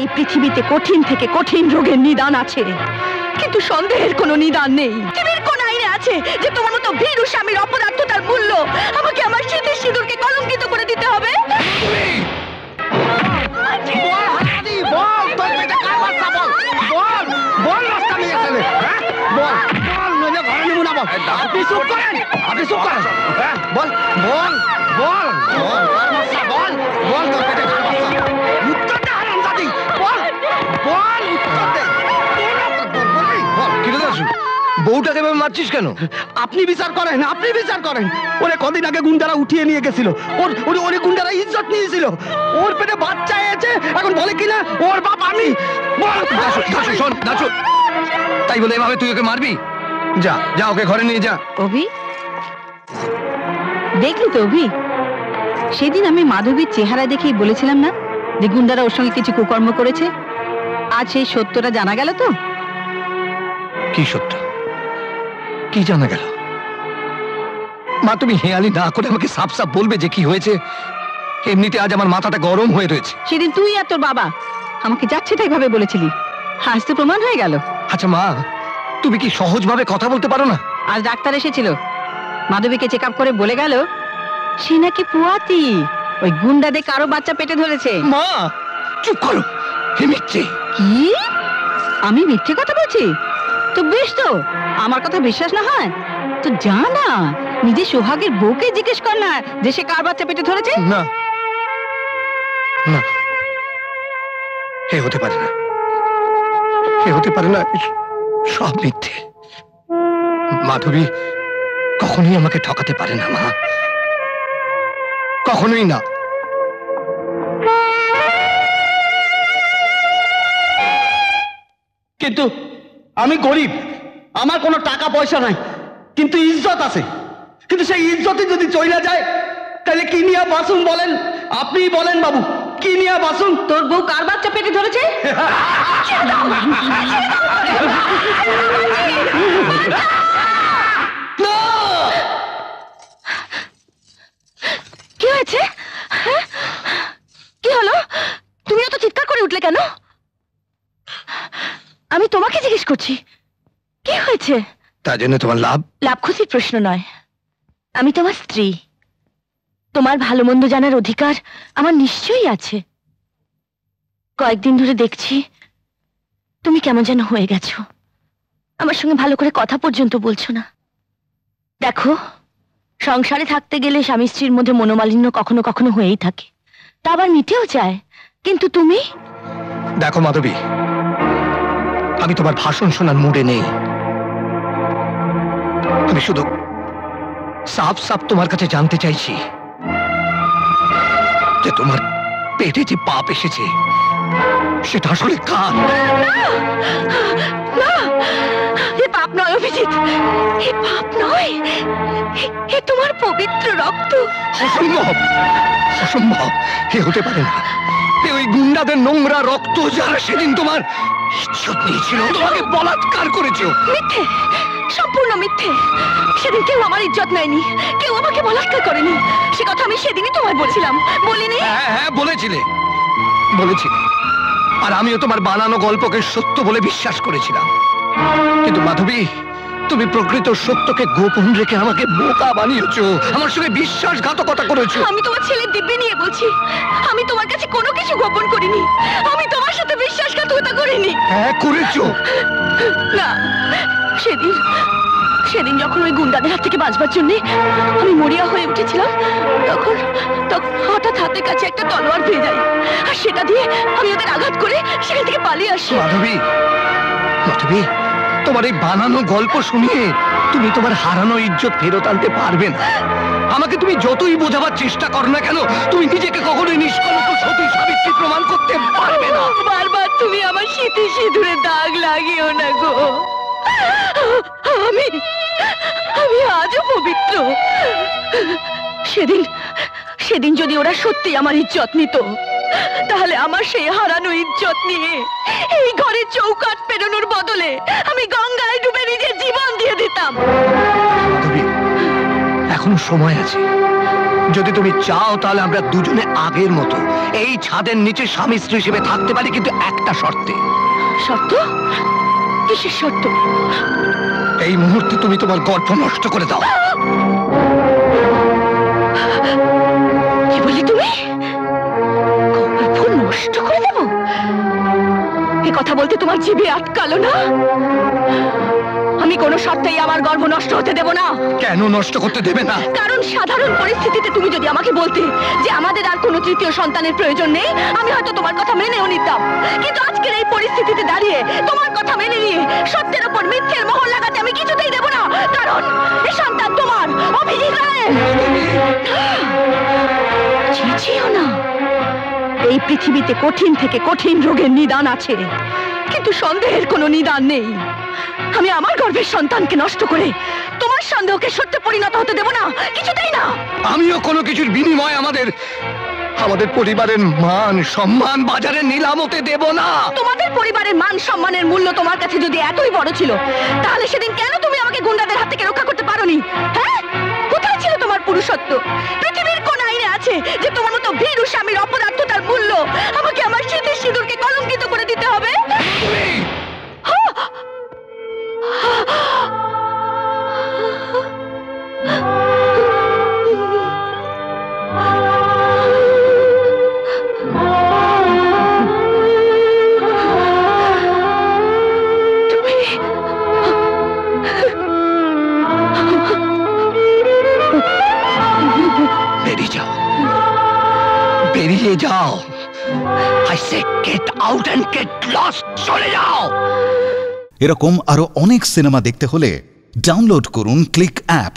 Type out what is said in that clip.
এই পৃথিবীতে কঠিন থেকে কঠিন রোগের নিদান আছে, কিন্তু সন্দেহের কোনো নিদান নেই। পৃথিবীর কোন আইনে আছে যে তোমার মতো ভীরু স্বামীর অপদার্থতার মূল্য আমাকে আমার স্মৃতির সিঁদুরকে কলঙ্কিত করে দিতে হবে? বউটাকে মারছিস কেন? আপনি বিচার করেন, আপনি বিচার করেন। ওরে কদিন আগে গুন্ডারা উঠিয়ে নিয়ে গেছিল, ওর গুন্ডারা ইজ্জত নিয়েছিল, ওর পেটে বাচ্চা এসেছে, এখন বলে কিনা ওর বাপ আমি। তাই বলে এভাবে তুই ওকে মারবি? যা যা, ওকে ঘরে নিয়ে যা। অভি, দেখলি তো অভি, সেদিন আমি মাধবীর চেহারা দেখেই বলেছিলাম না যে গুন্ডারা ওর সঙ্গে কিছু কুকর্ম করেছে? আজ সেই সত্যটা জানা গেল তো? কি সত্য? কি জানা গেল? মা, তুমি হেয়ালি না করে আমাকে সাফ সাফ বলবে যে কি হয়েছে। এমনিতে আজ আমার মাথাটা গরম হয়ে রয়েছে। সেদিন তুই আর তোর বাবা আমাকে যাচ্ছে তাই ভাবে বলেছিলি, আজ তো প্রমাণ হয়ে গেল। আচ্ছা মা, তুমি কি সহজভাবে কথা বলতে পারো না? আজ ডাক্তার এসেছিল, মাধবীকে চেক আপ করে বলে গেল সে নাকি পুয়াতি, ওই গুন্ডাদের কারো বাচ্চা পেটে ধরেছে। মা চুপ করো, হে মিথ্যে। কি? আমি মিথ্যে কথা বলছি? তো বেশ, তো আমার কথা বিশ্বাস না হয় তো যা না নিজে সোহাগের বউকে জিজ্ঞেস কর না যে সে কার বাচ্চা পেটে ধরেছে। না না, এ হতে পারে না, এ হতে পারে না, সব মিথ্যে। মাধবী কখনোই আমাকে ঠকাতে পারে না মা, কখনোই না। কিন্তু আমি গরিব, আমার কোনো টাকা পয়সা নাই, কিন্তু ইজ্জত আছে। কিন্তু সেই ইজ্জতে যদি চলে যায় তাহলে কি নিয়ে বাসুন বলেন? আপনি বলেন বাবু, কি নিয়ে বাসুন? তোর বউ কার বাচ্চা পেটে ধরেছে? কি হয়েছে? কি হলো? তুমি এত চিৎকার করে উঠলে কেন? আমি তোমাকে জিজ্ঞেস করছি কি হয়েছে। তার জন্য তোমার লাভ? লাভ খুশির প্রশ্ন নয়, আমি তোমার স্ত্রী, তোমার ভালো মন্দ জানার অধিকার আমার নিশ্চয়ই আছে। কয়েকদিন ধরে দেখছি তুমি কেমন যেন হয়ে গেছো, আমার সঙ্গে ভালো করে কথা পর্যন্ত বলছো না। দেখো, সংসারে থাকতে গেলে স্বামী স্ত্রীর মধ্যে মনোমালিন্য কখনো কখনো হয়েই থাকে, তা আবার মিটেও যায়, কিন্তু তুমি। দেখো মাধবী, আমি তোমার ভাষণ শোনার মুডে নেই। আমি শুধু সাফ সাফ তোমার কাছে জানতে চাইছি যে তোমার পেটে যে পাপ এসেছে সেটা আসলে কার? না, এ পাপ নয় অভিজিৎ, এ পাপ নয়, এ তোমার পবিত্র রক্ত। অসম্ভব, অসম্ভব, এ হতে পারে না। এ ওই গুন্ডাদের নোংরা রক্ত, যারা সেদিন তোমার ইজ্জত নিয়েছিল, তোমাকে বলাৎকার করেছে। মিথ্যে, সম্পূর্ণ মিথ্যে। সেদিন কেউ আমার ইজ্জত নেয়নি, কেউ আমাকে বলাৎকার করেনি, সে কথা আমি সেদিনই তোমায় বলছিলাম, বলিনি? হ্যাঁ হ্যাঁ, বলেছিলে, বলেছিলে। আর আমিও তোমার বানানো গল্পকে সত্য বলে বিশ্বাস করেছিলাম। কিন্তু মাধবী, তুমি প্রকৃত সত্যকে গোপন রেখে আমাকে বোকা বানিয়েছো, আমার সঙ্গে বিশ্বাসঘাতকতা করেছো। আমি তোমার ছেলের দিব্যি নিয়ে বলছি, আমি তোমার কাছে কোনো কিছু গোপন করিনি, আমি তোমার সাথে বিশ্বাসঘাতকতা করিনি। হ্যাঁ করেছো। না, সেদিন যখন ওই গুন্ডাদের হাত থেকে বাঁচবার জন্য আমি মরিয়া হয়ে উঠেছিলাম, তখন হঠাৎ হাতের কাছে একটা তলোয়ার পেয়ে যাই, আর সেটা দিয়ে আমি ওদের আঘাত করে সেখান থেকে পালিয়ে আসি। মাধবী, মাধবী, তোমার এই বানানো গল্প শুনিয়ে তুমি তোমার হারানো ইজ্জত ফেরত আনতে পারবে না। আমাকে তুমি যতই বোঝাবার চেষ্টা করো না কেন, তুমি নিজেকে কখনোই নিষ্কলঙ্ক সতী সাবিত্রী প্রমাণ করতে পারবে না। বারবার তুমি আমার স্মৃতি সিঁদুরে দাগ লাগিও না গো, আমি আজও পবিত্র। সেদিন যদি ওরা সত্যি আমার ইজ্জত নিত, তাহলে আমার সেই হারানো ইজ্জত নিয়ে এই ঘরের চৌকাঠ পেরোনোর বদলে আমি গঙ্গায় ডুবে নিজের জীবন দিয়ে দিতাম। এখনো সময় আছে, যদি তুমি চাও তাহলে আমরা দুজনে আগের মতো এই ছাদের নিচে স্বামী স্ত্রী হিসেবে থাকতে পারি, কিন্তু একটা শর্তে। শর্ত? কিসের শর্ত? এই মুহূর্তে তুমি তোমার গর্ভ নষ্ট করে দাও। কি বললে তুমি? গর্ভ নষ্ট করে দেব? এ কথা বলতে তোমার জিভে আটকালো না? আমি কোনো শর্তেই আমার গর্ভ নষ্ট হতে দেব না। কেন নষ্ট করতে দেবে না? কারণ সাধারণ পরিস্থিতিতে তুমি যদি আমাকে বলতে যে আমাদের আর কোনো তৃতীয় সন্তানের প্রয়োজন নেই, আমি হয়তো তোমার কথা মেনেও নিতাম। কিন্তু আজকের এই পরিস্থিতিতে দাঁড়িয়ে তোমার কথা মেনে নিয়ে সত্যের ওপর মিথ্যের মোহর লাগাতে আমি কিছুতেই দেব না। কারণ এই সন্তান তোমার, অভিজিৎ রায়ের। চেঁচিও না। এই পৃথিবীতে কঠিন থেকে কঠিন রোগের নিদান আছে, কিন্তু সন্দেহের কোনো নিদান নেই। আমি আমার গর্ভের সন্তানকে নষ্ট করে তোমার সন্দেহকে সত্যে পরিণত হতে দেব না, কিছুতেই না। আমিও কোনো কিছুর বিনিময়ে আমাদের পরিবারের মান সম্মান বাজারে নিলাম হতে দেব না। তোমাদের পরিবারের মান সম্মানের মূল্য তোমার কাছে যদি এতই বড় ছিল, তাহলে সেদিন কেন তুমি আমাকে গুন্ডাদের হাত থেকে রক্ষা করতে পারোনি? হ্যাঁ, কোথায় ছিল তোমার পুরুষত্ব? পৃথিবীর কোন আইনে আছে যে তোমার মতো ভীরু স্বামীর অপদার্থতার মূল্য আমাকে আমার স্মৃতির সিঁদুরকে কলঙ্কিত করে দিতে হবে? বেরিয়ে যাও, বেরিয়ে যাও। I say get out and get lost. চলে যাও। এরকম আরো অনেক সিনেমা দেখতে হলে ডাউনলোড করুন ক্লিক অ্যাপ।